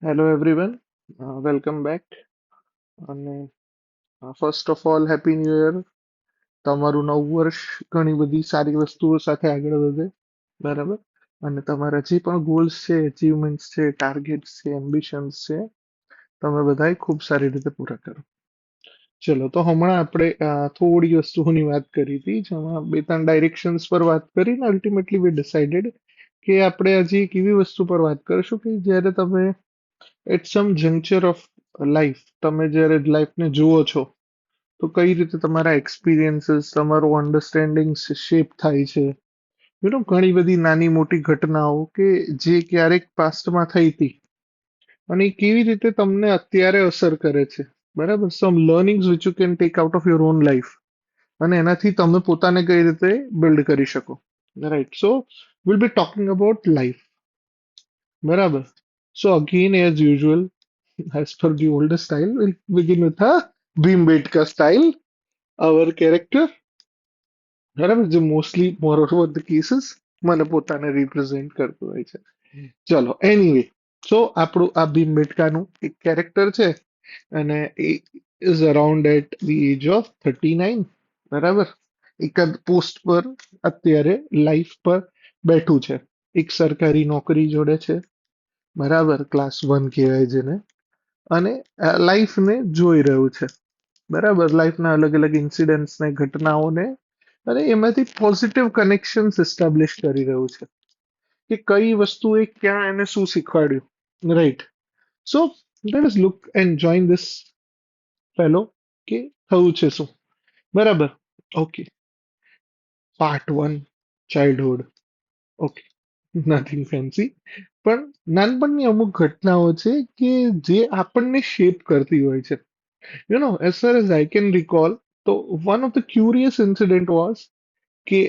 Hello everyone, welcome back. અને first of all happy new year. તમારું નવું વર્ષ ઘણી બધી સારી વસ્તુઓ સાથે આગળ વધે, બરાબર. અને તમારા જે પણ ગોલ્સ છે, અચીવમેન્ટ્સ છે, ટાર્ગેટ્સ છે, એમ્બિશન્સ છે, તમે બધાએ ખૂબ સારી રીતે પૂરા કરો. ચલો, તો હમણાં આપણે થોડી વસ્તુઓની વાત કરી હતી, જેમાં બે ત્રણ ડાયરેક્શન્સ પર વાત કરીને અલ્ટિમેટલી વી ડિસાઇડેડ કે આપણે આજે એક એવી વસ્તુ પર વાત કરીશું કે જ્યારે તમે એટ સમ જંક્ચર ઓફ લાઈફ, તમે જ્યારે લાઈફને જુઓ છો તો કઈ રીતે તમારા એક્સપિરિયન્સીસ, તમારું અન્ડરસ્ટેન્ડિંગ શેપ થાય છે. ઘણી બધી નાની મોટી ઘટનાઓ કે જે ક્યારેક પાસ્ટમાં થઈ હતી અને એ કેવી રીતે તમને અત્યારે અસર કરે છે, બરાબર. Some learnings which you can take out of your own life, અને એનાથી તમે પોતાને કઈ રીતે બિલ્ડ કરી શકો, right. So will be talking about life, બરાબર. So again as usual, as per the older style, we'll begin with a Bhimbetka style, our character, બરાબર, જે mostly more over the cases મને પોતાને રિપ્રેઝેન્ટ કરતું હોય છે. ચલો, એનીવે, સો આપણું આ ભીમબેટકાનું એક કેરેક્ટર છે અને એ is around at the age of 39, બરાબર. એકાદ પોસ્ટ પર અત્યારે લાઈફ પર બેઠું છે, એક સરકારી નોકરી જોડે છે, બરાબર. ક્લાસ 1 કહેવાય જેને. અને લાઈફને જોઈ રહ્યું છે, બરાબર. લાઈફના અલગ અલગ ઇન્સિડન્ટ્સને, ઘટનાઓને, અને એમાંથી પોઝિટિવ કનેક્શન્સ એસ્ટાબ્લિશ કરી રહ્યું છે કે કઈ વસ્તુએ ક્યાં એને શું શીખવાડ્યું, right. So let us look and join this fellow કે થયું છે શું, બરાબર. Okay. Part 1, childhood. Okay, nothing fancy. પણ નાનપણની અમુક ઘટનાઓ છે કે જે આપણને શેપ કરતી હોય છે. as far as I can recall, so one of the curious incident was कि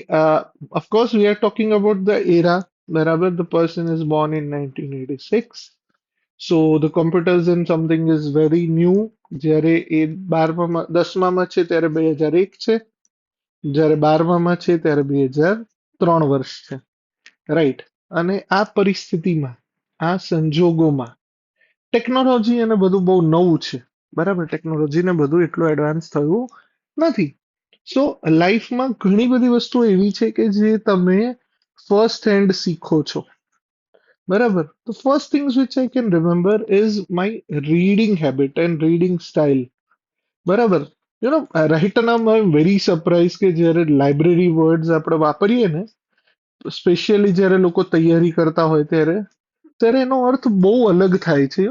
of course we are talking about the era, wherever the person is born in 1986. So the computers and something is very new. જ્યારે એ 10મામાં છે ત્યારે 2001 છે, જ્યારે 12મામાં છે ત્યારે 2003 વર્ષ છે, રાઈટ. અને આ પરિસ્થિતિમાં, આ સંજોગોમાં ટેકનોલોજી અને બધું બહુ નવું છે, બરાબર. ટેકનોલોજી ને બધું એટલું એડવાન્સ થયું નથી. સો લાઈફમાં ઘણી બધી વસ્તુઓ એવી છે કે જે તમે ફર્સ્ટ હેન્ડ શીખો છો, બરાબર. તો first things which I can remember is my reading habit and reading style, બરાબર. રાઈટ નામ આઈ એમ વેરી સરપ્રાઇઝ કે જ્યારે લાઇબ્રેરી વર્ડ્સ આપણે વાપરીએ ને, સ્પેશિયલી જ્યારે લોકો તૈયારી કરતા હોય ત્યારે ત્યારે એનો અર્થ બહુ અલગ થાય છે,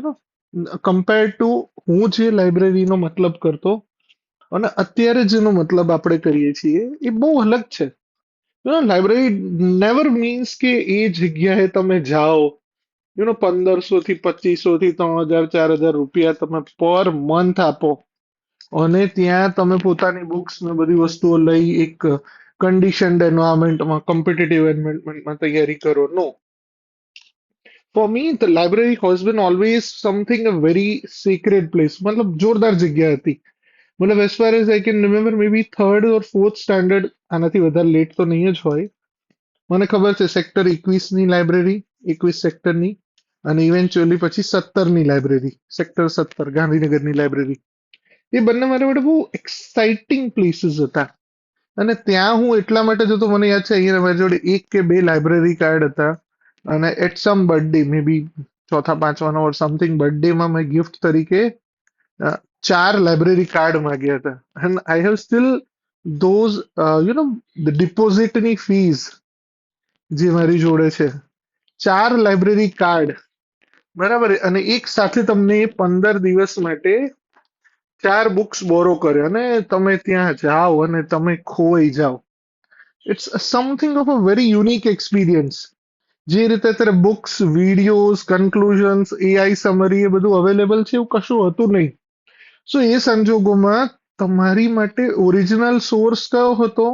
કમ્પેર ટુ હું જે લાઇબ્રેરીનો મતલબ કરતો અને અત્યારે જેનો મતલબ આપણે કરીએ છીએ એ બહુ અલગ છે. લાઇબ્રેરી નેવર મીન્સ કે એ જગ્યાએ તમે જાઓ, 1500 થી 2500 થી 3000 4000 રૂપિયા તમે પર મંથ આપો અને ત્યાં તમે પોતાની બુક્સ ને બધી વસ્તુઓ લઈ એક કન્ડિશન્ડ એન્વાયરમેન્ટમાં, કોમ્પિટિટિવ એન્વાયરમેન્ટમાં તૈયારી કરો. No, for me the library has been always something a very secret place, મતલબ જોરદાર જગ્યા હતી. મતલબ as far as I can remember, maybe third or fourth standard, આનાથી વધારે લેટ તો નહીં જ હોય, મને ખબર છે સેક્ટર 21ની લાઇબ્રેરી, 21 સેક્ટરની, અને ઇવેન્ચ્યુઅલી પછી 17ની લાઇબ્રેરી, સેક્ટર 17 ગાંધીનગરની લાઇબ્રેરી. એ બંને મારા માટે બહુ એક્સાઇટિંગ પ્લેસીસ હતા. અને ત્યાં હું એટલા માટે જતો, મને યાદ છે અહીંયા મારી જોડે એક કે બે લાઇબ્રેરી કાર્ડ હતા, અને એટ સમ બર્થડે, મે બી ચોથા પાંચમાનો ઓર સમથિંગ બર્થડેમાં મેં ગિફ્ટ તરીકે અ, 4 લાઇબ્રેરી કાર્ડ માંગ્યા હતા. And I have still those, the ડિપોઝિટની ફીઝ જે મારી જોડે છે, 4 લાઇબ્રેરી કાર્ડ, બરાબર. અને એક સાથે તમને 15 દિવસ માટે 4 બુક્સ બોરો કરે અને તમે ત્યાં જાઓ અને તમે ખોઈ જાઓ. It's something of a very unique experience. જે રીતે અત્યારે books, videos, conclusions, AI summary એ બધું અવેલેબલ છે, એવું કશું હતું નહીં. સો એ સંજોગોમાં તમારી માટે ઓરિજિનલ સોર્સ કયો હતો?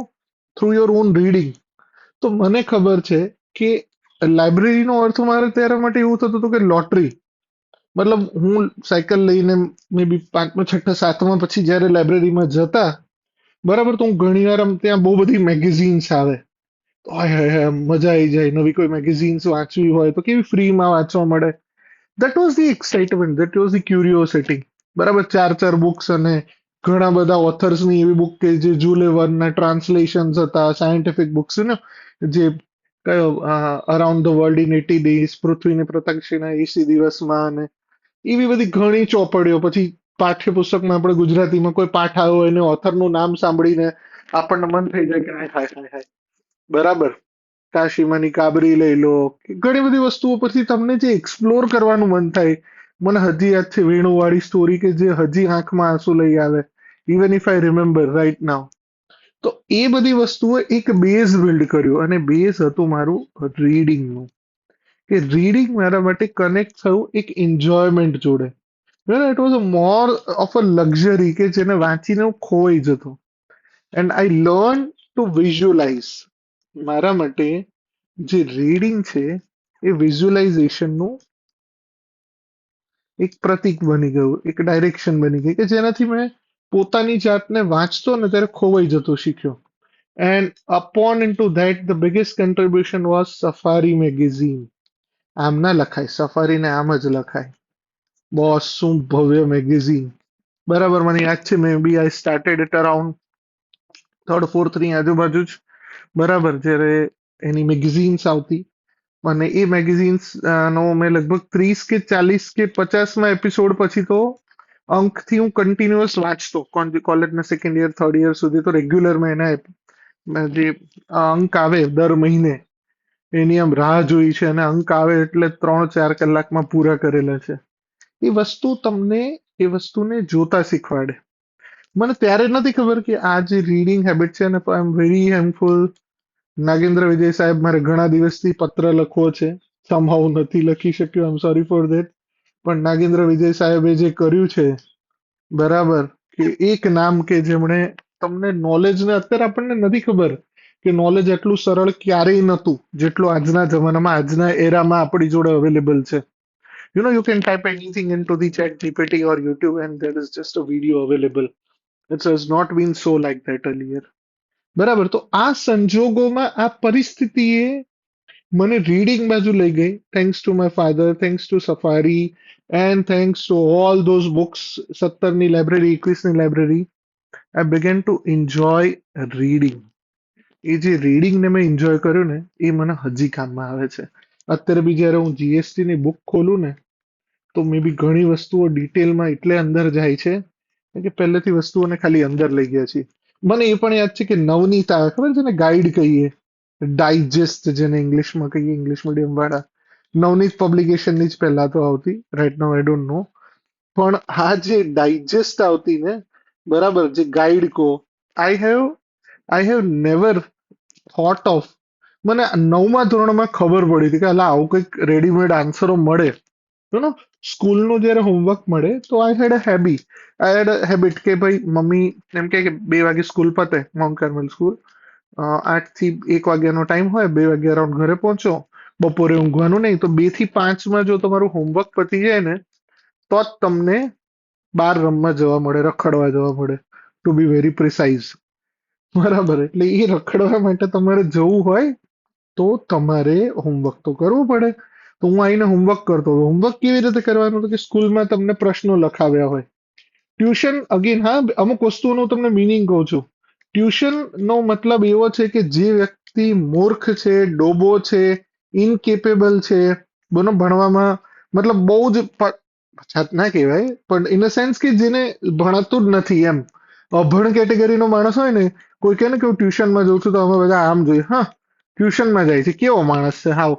Through your own reading. તો મને ખબર છે કે લાઇબ્રેરીનો અર્થ મારે ત્યારે માટે એવું થતું હતું કે લોટરી. મતલબ હું સાયકલ લઈને મે બી પાંચમા છઠ્ઠા સાતમા પછી જ્યારે લાઇબ્રેરીમાં જતા, બરાબર, તો હું ઘણી વાર ત્યાં બહુ બધી મેગેઝિન્સ આવે, હાય હાય હાય મજા આવી જાય. નવી કોઈ મેગેઝિન્સ વાંચવી હોય તો કેવી ફ્રીમાં વાંચવા મળે. That was the excitement, that was the curiosity. બરાબર, ચાર ચાર બુક્સ અને ઘણા બધા ઓથર્સની એવી બુક કે જે જુલે વર્નના ટ્રાન્સલેશન્સ હતા, સાયન્ટિફિક બુક્સ ને, જે કયો around the world in 80 days, પૃથ્વીની પ્રદક્ષિણા 80 દિવસમાં, અને એવી બધી ઘણી ચોપડીઓ. પછી પાઠ્યપુસ્તકમાં આપણે ગુજરાતીમાં કોઈ પાઠ આવ્યો હોય એને ઓથરનું નામ સાંભળીને આપણને મન થઈ જાય કે હાય હાય હાય હાય. બરાબર, કાશીમાની કાબરી લઈ લો, કે ઘણી બધી વસ્તુઓ પરથી તમને જે એક્સપ્લોર કરવાનું મન થાય. મને હજી યાદ છે વેણુવાળી સ્ટોરી, કે જે હજી આંખમાં આંસુ લઈ આવે, even if I remember right now. તો એ બધી વસ્તુઓ એક બેઝ બિલ્ડ કર્યું, અને બેઝ હતું મારું રીડિંગનું. કે રીડિંગ મારા માટે કનેક્ટ થયું એક એન્જોયમેન્ટ જોડે. It was a more of a luxury, કે જેને વાંચીને હું ખોવાઈ જતો. And I learn to visualise. મારા માટે જે રીડિંગ છે એ વિઝ્યુઅલાઇઝેશનનું એક પ્રતીક બની ગયું, એક ડાયરેક્શન બની ગઈ, કે જેનાથી મેં પોતાની જાતને વાંચતો ને ત્યારે ખોવાઈ જતો શીખ્યો. And upon in to that the biggest contribution was safari magazine. આમ ના લખાય, સફારીને આમ જ લખાય. બોસ, શું ભવ્ય મેગેઝિન. બરાબર, મને યાદ છે maybe I started it around third ફોર્થની આજુબાજુ જ. બરાબર, જ્યારે એની મેગેઝિન્સ આવતી, અને એ મેગેઝિન્સ નો મેં લગભગ 30 કે 40 કે 50માં એપિસોડ પછી તો અંકથી હું કન્ટિન્યુઅસ વાંચતો. કોલેજના સેકન્ડ યર થર્ડ યર સુધી તો રેગ્યુલર મેં જે અંક આવે દર મહિને એની આમ રાહ જોઈ છે, અને અંક આવે એટલે 3-4 કલાકમાં પૂરા કરેલા છે. એ વસ્તુ તમને એ વસ્તુને જોતા શીખવાડે. મને ત્યારે નથી ખબર કે આ જે રીડિંગ હેબિટ છે, અને આઈ એમ વેરી હેન્કફુલ. નાગેન્દ્ર વિજય સાહેબ, મારે ઘણા દિવસથી પત્ર લખવો છે, સમહાઉ નથી લખી શક્યો, આઈ એમ સોરી ફોર ધેટ. પણ નાગેન્દ્ર વિજય સાહેબે જે કર્યું છે, બરાબર, કે એક નામ કે જેમણે તમને નોલેજને, અત્યારે આપણને નથી ખબર કે નોલેજ એટલું સરળ ક્યારેય નહોતું જેટલું આજના જમાનામાં, આજના એરામાં આપણી જોડે અવેલેબલ છે. You can type anything into the chat GPT or YouTube and there is just a video available. It has not been so like that earlier. બરાબર, તો આ સંજોગોમાં આ પરિસ્થિતિએ મને રીડિંગ બાજુ લઈ ગઈ. Thanks to my father, thanks to Safari, and thanks to all those books. 17ની લાઇબ્રેરી, 21ની library, I began to enjoy reading. એ જે રીડિંગને મેં એન્જોય કર્યું ને, એ મને હજી કામમાં આવે છે. અત્યારે બી જ્યારે હું જીએસટી ની બુક ખોલું ને, તો મે બી ઘણી વસ્તુઓ ડિટેલમાં એટલે અંદર જાય છે કે પહેલેથી વસ્તુઓને ખાલી અંદર લઈ ગયા છે. મને એ પણ યાદ છે કે નવનીત આવે, ખબર છે ને, ગાઈડ કહીએ, ડાયજેસ્ટ જેને ઇંગ્લિશમાં કહીએ, ઇંગ્લિશ મીડિયમ વાળા. નવનીત પબ્લિકેશનની જ પહેલા તો આવતી, right now I don't know. પણ આ જે ડાયજેસ્ટ આવતી ને, બરાબર, જે ગાઈડ કો, I have never thought of. મને 9મા ધોરણમાં ખબર પડી હતી કે અલા આવું કંઈક રેડીમેડ આન્સરો મળે. સ્કૂલનું જ્યારે હોમવર્ક મળે તો આઈ હેડ અ હેબિટ કે ભાઈ મમ્મી એમ કે 2 વાગે સ્કૂલ પતે, માઉન્ટ કાર્મેલ સ્કૂલ. 8 થી 1 વાગ્યાનો ટાઈમ હોય, 2 વાગે અરાઉન્ડ ઘરે પહોંચો. બપોરે ઊંઘવાનું નહીં, તો 2 થી 5માં જો તમારું હોમવર્ક પતી જાય ને, તો જ તમને બહાર રમવા જવા મળે, રખડવા જવા મળે, ટુ બી વેરી પ્રિસાઇઝ. બરાબર, એટલે એ રખડવા માટે તમારે જવું હોય તો તમારે હોમવર્ક તો કરવું પડે. તો હું આવીને હોમવર્ક કરતો હતો. હોમવર્ક કેવી રીતે કરવાનું હતું કે સ્કૂલમાં તમને પ્રશ્નો લખાવ્યા હોય. ટ્યુશન અગેન, હા, અમુક વસ્તુઓનું તમને મિનિંગ કહું છું. ટ્યુશનનો મતલબ એવો છે કે જે વ્યક્તિ મૂર્ખ છે, ડોબો છે, ઇનકેપેબલ છે, ભણવામાં, મતલબ બહુ જ પછાત ના કહેવાય, પણ ઇન અ સેન્સ કે જેને ભણાતું જ નથી એમ, અભણ કેટેગરીનો માણસ હોય ને, કોઈ કહે ને કે હું ટ્યુશનમાં જઉં છું તો અમે બધા આમ જોઈએ, હા ટ્યુશનમાં જાય છે, કેવો માણસ છે હાવ.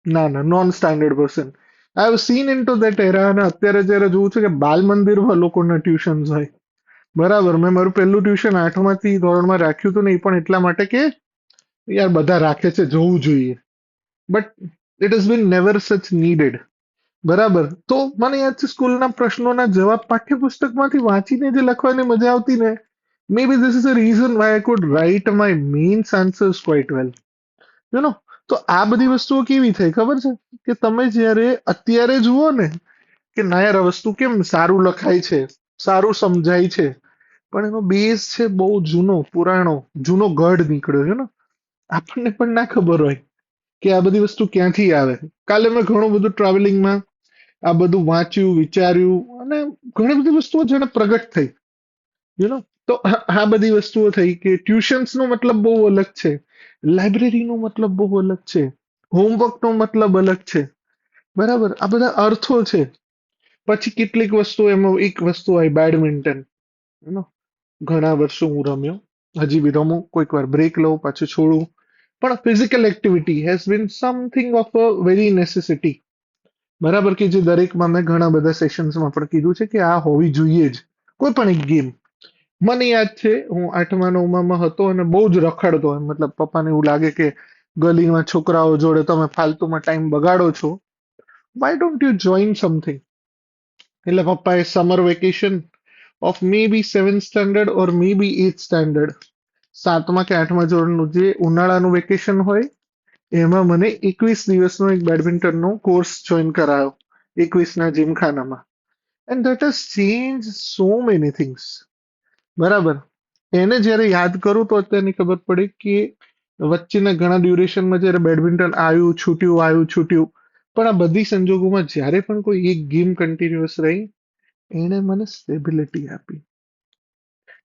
ના ના, non standard person. I have seen in to that era. અને અત્યારે જ્યારે જોઉં છું કે બાલ મંદિરમાં લોકોના ટ્યુશન્સ હોય. બરાબર, મેં મારું પહેલું ટ્યુશન 8માથી ધોરણમાં રાખ્યું હતું ને, એ પણ એટલા માટે કે યાર બધા રાખે છે, જવું જોઈએ. But it is been never such needed. બરાબર, તો મને યાદ છે સ્કૂલના પ્રશ્નોના જવાબ પાઠ્યપુસ્તકમાંથી વાંચીને જે લખવાની મજા આવતી ને, maybe this is a reason why I could write my mains answers quite well. You know તો આ બધી વસ્તુઓ કેવી થઈ ખબર છે, કે તમે જ્યારે અત્યારે જુઓ ને કે ના યાર આ વસ્તુ કેમ સારું લખાય છે, સારું સમજાય છે, પણ એનો બેઝ છે બહુ જૂનો, પુરાણો, જૂનો ગઢ નીકળ્યો છે ને. આપણને પણ ના ખબર હોય કે આ બધી વસ્તુ ક્યાંથી આવે. કાલે મેં ઘણું બધું ટ્રાવેલિંગમાં આ બધું વાંચ્યું, વિચાર્યું અને ઘણી બધી વસ્તુઓ જેને પ્રગટ થઈ. યુ નો તો આ બધી વસ્તુઓ થઈ કે ટ્યુશન્સ નો મતલબ બહુ અલગ છે, લાઇબ્રેરી નો મતલબ બહુ અલગ છે, હોમવર્ક નો મતલબ અલગ છે. બરાબર, આ બધા અર્થો છે. પછી કેટલીક વસ્તુ એમાં એક વસ્તુ હોય બેડમિન્ટન. યુ નો ઘણા વર્ષો હું રમ્યો, હજી બી રમું, કોઈક વાર બ્રેક લઉં પાછું છોડું. પણ physical activity has been something of a very necessity. બરાબર, કે જે દરેકમાં મેં ઘણા બધા સેશન્સમાં પણ કીધું છે કે આ હોવી જોઈએ જ. કોઈ પણ એક ગેમ. મને યાદ છે હું 8મા 9મામાં હતો અને બહુ જ રખડતો એમ, મતલબ પપ્પાને એવું લાગે કે ગલીમાં છોકરાઓ જોડે તમે ફાલતુમાં ટાઈમ બગાડો છો, why don't you join something. એટલે પપ્પાએ summer vacation of maybe 7th standard or maybe 8th standard, 7મા કે 8મા ધોરણનું જે ઉનાળાનું વેકેશન હોય એમાં મને 21 દિવસનો એક બેડમિન્ટનનો કોર્સ જોઈન કરાયો, 21ના જીમખાનામાં. And that has changed so many things. બરાબર, એને જ્યારે યાદ કરું તો અત્યારની ખબર પડી કે વચ્ચેના ઘણા ડ્યુરેશનમાં જ્યારે બેડમિન્ટન આવ્યું છૂટ્યું, પણ આ બધી સંજોગોમાં જ્યારે પણ કોઈ એક ગેમ કન્ટિન્યુઅસ રહી, એણે મને સ્ટેબિલિટી આપી.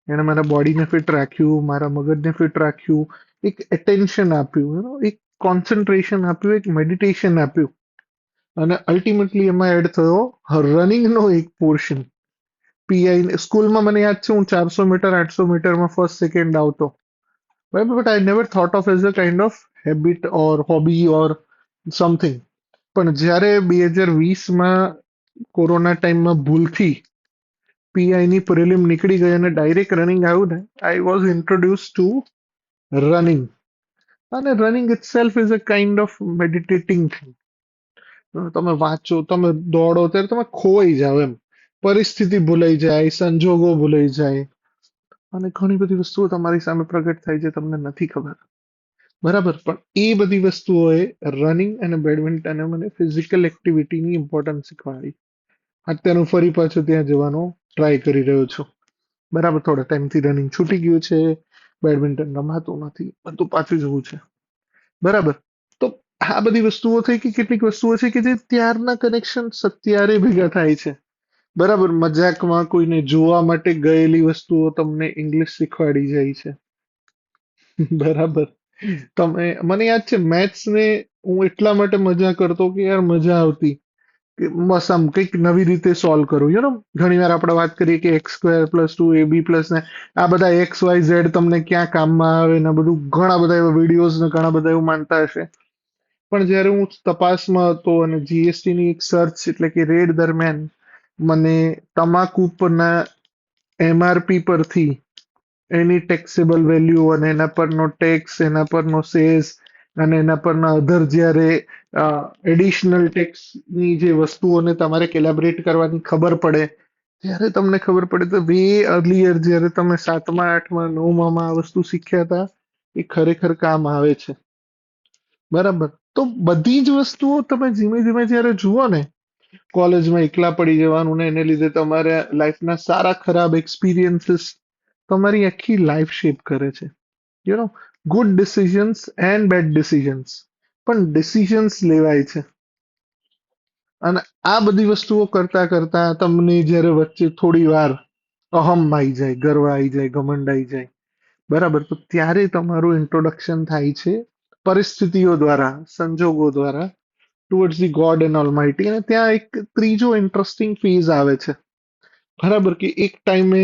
એણે મારા બોડીને ફિટ રાખ્યું, મારા મગજને ફિટ રાખ્યું, એક એટેન્શન આપ્યું, એક કોન્સન્ટ્રેશન આપ્યું, એક મેડિટેશન આપ્યું. અને અલ્ટિમેટલી એમાં એડ થયો રનિંગનો એક પોર્શન. પીઆઈ સ્કૂલમાં મને યાદ છે હું 400 મીટર 800 મીટરમાં ફર્સ્ટ સેકન્ડ આવતો. But I never thought of as a kind of habit or hobby or something. પણ જ્યારે 2020માં કોરોના ટાઈમમાં ભૂલથી પીઆઈની પ્રિલિમ નીકળી ગઈ અને ડાયરેક્ટ રનિંગ આવ્યું ને, I was introduce to running. અને running itself is a kind of meditating thing. તમે વાંચો, તમે દોડો ત્યારે તમે ખોવાઈ જાઓ એમ. પરિસ્થિતિ ભૂલાઈ જાય, સંજોગો ભૂલાઈ જાય અને ઘણી બધી વસ્તુઓ તમારી સામે પ્રગટ થાય છે તમને નથી ખબર. બરાબર, પણ એ બધી વસ્તુઓએ રનિંગ અને બેડમિન્ટને મને ફિઝિકલ એક્ટિવિટીની ઇમ્પોર્ટન્સ શીખવાડી. અત્યારે હું ફરી પાછો ત્યાં જવાનો ટ્રાય કરી રહ્યો છું. બરાબર, થોડા ટાઈમથી રનિંગ છૂટી ગયું છે, બેડમિન્ટન રમાતું નથી, બધું પાછું જવું છે. બરાબર, તો આ બધી વસ્તુઓ થઈ કે કેટલીક વસ્તુઓ છે કે જે ત્યારના કનેક્શન અત્યારે ભેગા થાય છે. બરાબર, મજાકમાં કોઈને જોવા માટે ગયેલી વસ્તુઓ તમને ઇંગ્લિશ શીખવાડી જાય છે. બરાબર, મને યાદ છે મેથ્સ ને હું એટલા માટે મજા કરતો કે યાર મજા આવતી કે બસ આમ કંઈક નવી રીતે સોલ્વ કરું. ઘણી વાર આપણે વાત કરીએ કે x² + 2ab+ ને આ બધા XYZ તમને ક્યાં કામમાં આવે ને બધું, ઘણા બધા એવા વિડીયોઝ ને ઘણા બધા એવું માનતા હશે. પણ જ્યારે હું તપાસમાં હતો અને જીએસટીની એક સર્ચ એટલે કે રેડ દરમિયાન મને તમાકુ પરના એમઆરપી પરથી એની ટેક્સેબલ વેલ્યુ અને એના પરનો ટેક્સ, એના પરનો સેસ અને એના પરના અધર જ્યારે એડિશનલ ટેક્સની જે વસ્તુઓને તમારે કેલિબ્રેટ કરવાની ખબર પડે, ત્યારે તમને ખબર પડે તો વે અર્લિયર જ્યારે તમે 7મા 8મા 9મામાં આ વસ્તુ શીખ્યા હતા એ ખરેખર કામ આવે છે. બરાબર, તો બધી જ વસ્તુઓ તમે ધીમે ધીમે જ્યારે જુઓ ને, કોલેજમાં એકલા પડી જવાનું ને એને લીધે તમારા લાઈફના સારા ખરાબ એક્સપિરિયન્સીસ તમારી આખી લાઈફ શેપ કરે છે. You know good decisions and bad decisions, પણ ડિસિઝન્સ લેવાય છે. અને આ બધી વસ્તુઓ કરતા કરતા તમને જ્યારે વચ્ચે થોડી વાર અહમ આવી જાય, ગર્વ આવી જાય, ઘમંડ આવી જાય, બરાબર, તો ત્યારે તમારું ઇન્ટ્રોડક્શન થાય છે પરિસ્થિતિઓ દ્વારા, સંજોગો દ્વારા towards the God and almighty. અને ત્યાં એક ત્રીજો ઇન્ટરેસ્ટિંગ ફેઝ આવે છે. બરાબર, કે એક ટાઈમે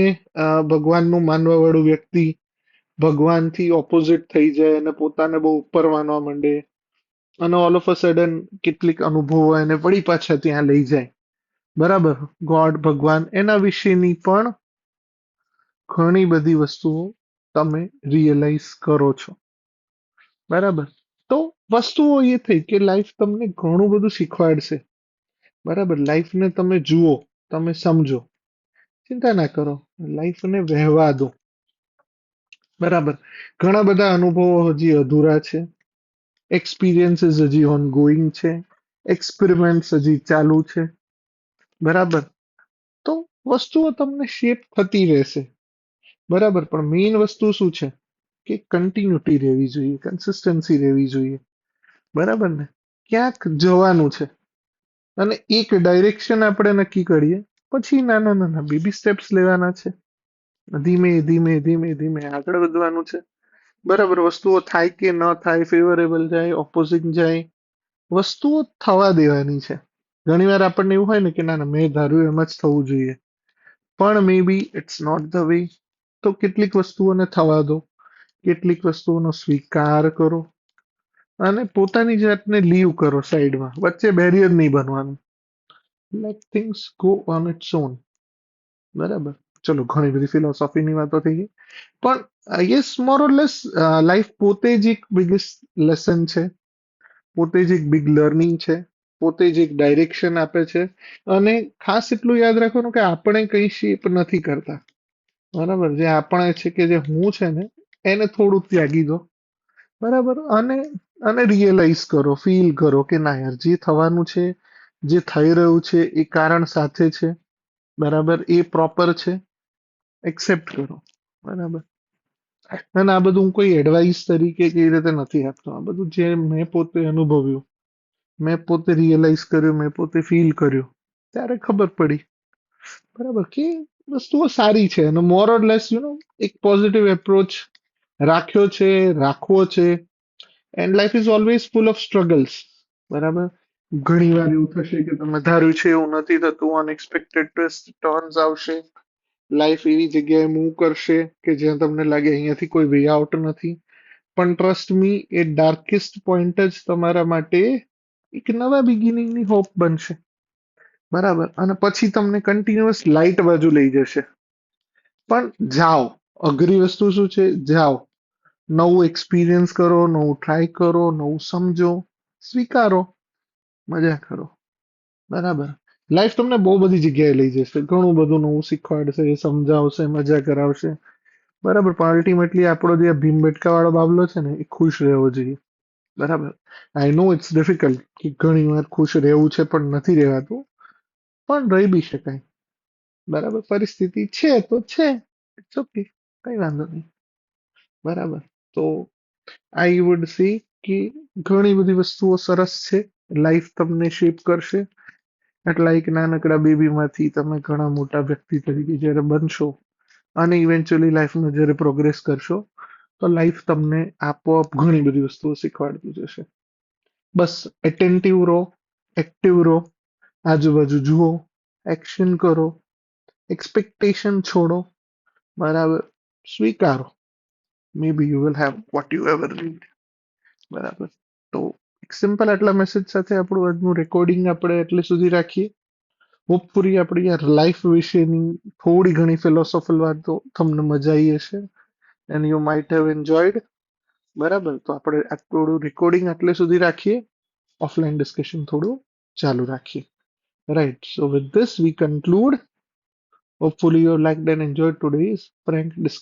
ભગવાનનું માનવા વાળું વ્યક્તિ ભગવાનથી ઓપોઝિટ થઈ જાય અને પોતાને બહુ ઉપર માનવા માંડે અને ઓલ ઓફ અ સડન કેટલીક અનુભવો એને વળી પાછા ત્યાં લઈ જાય. બરાબર, ગોડ, ભગવાન એના વિશેની પણ ઘણી બધી વસ્તુઓ તમે રિયલાઇઝ કરો છો. બરાબર, તો વસ્તુઓ એ થઈ કે લાઈફ તમને ઘણું બધું શીખવાડશે. બરાબર, લાઈફને તમે જુઓ, તમે સમજો, ચિંતા ના કરો, લાઈફને વહેવા દો. બરાબર, ઘણા બધા અનુભવો હજી અધૂરા છે, એક્સપિરિયન્સીસ હજી ઓન ગોઈંગ છે, એક્સપેરિમેન્ટ્સ હજી ચાલુ છે. બરાબર, તો વસ્તુઓ તમને શેપ થતી રહેશે. બરાબર, પણ મેઇન વસ્તુ શું છે કે કન્ટિન્યુટી રહેવી જોઈએ, કન્સિસ્ટન્સી રહેવી જોઈએ. બરાબર ને, ક્યાંક જવાનું છે. અને એક ડાયરેક્શન આપણે નક્કી કરીએ, પછી નાના નાના બેબી સ્ટેપ્સ લેવાના છે. ધીમે ધીમે ધીમે ધીમે આગળ વધવાનું છે. બરાબર, વસ્તુઓ થાય કે ન થાય, ફેવરેબલ જાય, ઓપોઝિટ જાય, વસ્તુઓ થવા દેવાની છે. ઘણીવાર આપણને એવું હોય ને કે ના ના મેં ધાર્યું એમ જ થવું જોઈએ, પણ મે બી ઇટ્સ નોટ ધ વે. તો કેટલીક વસ્તુઓને થવા દો, કેટલીક વસ્તુઓનો સ્વીકાર કરો અને પોતાની જાતને લીવ કરો સાઈડમાં. વચ્ચે બેરિયર નહીં બનવાનું. Let things go on its own. બરાબર. ચલો, ઘણી બધી ફિલોસોફીની વાતો થઈ ગઈ, પણ yes, more or less life પોતે જ એક બિગેસ્ટ લેસન છે, પોતે જ એક બિગ લર્નિંગ છે, પોતે જ એક ડાયરેક્શન આપે છે. અને ખાસ એટલું યાદ રાખવાનું કે આપણે કઈ શેપ નથી કરતા. બરાબર, જે આપણે છે કે જે હું છે ને એને થોડું ત્યાગી દો. બરાબર, અને અને રિયલાઇઝ કરો, ફીલ કરો કે ના યાર, જે થવાનું છે, જે થઈ રહ્યું છે એ કારણ સાથે છે. બરાબર, એ પ્રોપર છે, એક્સેપ્ટ કરો. બરાબર. અને આ બધું હું કોઈ એડવાઇસ તરીકે કેવી રીતે નથી આપતો, આ બધું જે મેં પોતે અનુભવ્યું, મેં પોતે રિયલાઇઝ કર્યું, મેં પોતે ફીલ કર્યું, ત્યારે ખબર પડી. બરાબર, કે વસ્તુઓ સારી છે અને મોર ઓર લેસ એક પોઝિટિવ એપ્રોચ રાખ્યો છે, રાખવો છે. And life is always full of struggles. બરાબર. ઘણી વાર એવું થશે કે તમે ધાર્યું છે એવું નથી થતું, અનએક્સપેક્ટેડ ટ્વિસ્ટ ટર્ન્સ આવશે, લાઈફ એવી જગ્યાએ મૂવ કરશે કે જ્યાં તમને લાગે અહીંયાથી કોઈ વે આઉટ નથી. પણ ટ્રસ્ટ મી, એ ડાર્કેસ્ટ પોઈન્ટ જ તમારા માટે એક નવા બિગિનિંગની હોપ બનશે. બરાબર, અને પછી તમને કન્ટિન્યુઅસ લાઇટ બાજુ લઈ જશે. પણ જાઓ, અઘરી વસ્તુ શું છે, જાઓ, નવું એક્સપિરિયન્સ કરો, નવું ટ્રાય કરો, નવું સમજો, સ્વીકારો, મજા કરો. બરાબર. લાઈફ તમને બહુ બધી જગ્યાએ લઈ જશે, ઘણું બધું નવું શીખવાડશે, સમજાવશે, મજા કરાવશે. બરાબર, પણ અલ્ટિમેટલી આપણો જે ભીમબેટકા વાળો બાબલો છે ને, એ ખુશ રહેવો જોઈએ. બરાબર. આઈ નો ઇટ્સ ડિફિકલ્ટ કે ઘણી વાર ખુશ રહેવું છે પણ નથી રહેવાતું, પણ રહી બી શકાય. બરાબર, પરિસ્થિતિ છે તો છે, ઇટ્સ ઓકે, કઈ વાંધો નહીં. બરાબર. તો આઈ વુડ સે કે ઘણી બધી વસ્તુઓ સરસ છે, લાઈફ તમને શેપ કરશે. એટલા એક નાનકડા બેબીમાંથી તમે ઘણા મોટા વ્યક્તિ તરીકે જ્યારે બનશો અને ઇવેન્ચ્યુઅલી લાઈફમાં જ્યારે પ્રોગ્રેસ કરશો, તો લાઈફ તમને આપોઆપ ઘણી બધી વસ્તુઓ શીખવાડતી જશે. બસ એટેન્ટિવ રહો, એક્ટિવ રહો, આજુબાજુ જુઓ, એક્શન કરો, એક્સપેક્ટેશન છોડો. બરાબર, સ્વીકારો. Maybe you will have what you ever need. બરાબર. તો એક સિમ્પલ આટલા મેસેજ સાથે આપણું આજનું રેકોર્ડિંગ આપણે એટલે સુધી રાખીએ. હોપફુલી આપણી યાર લાઈફ વિશેની થોડી ઘણી ફિલોસોફિકલ વાતો તમને મજા આવી હશે and you might have enjoyed. બરાબર, તો આપણે આપણું રેકોર્ડિંગ એટલે સુધી રાખીએ, ઓફલાઈન ડિસ્કશન થોડું ચાલુ રાખીએ. Right, so with this V conclude. Hopefully you liked and enjoyed today's prank discussion.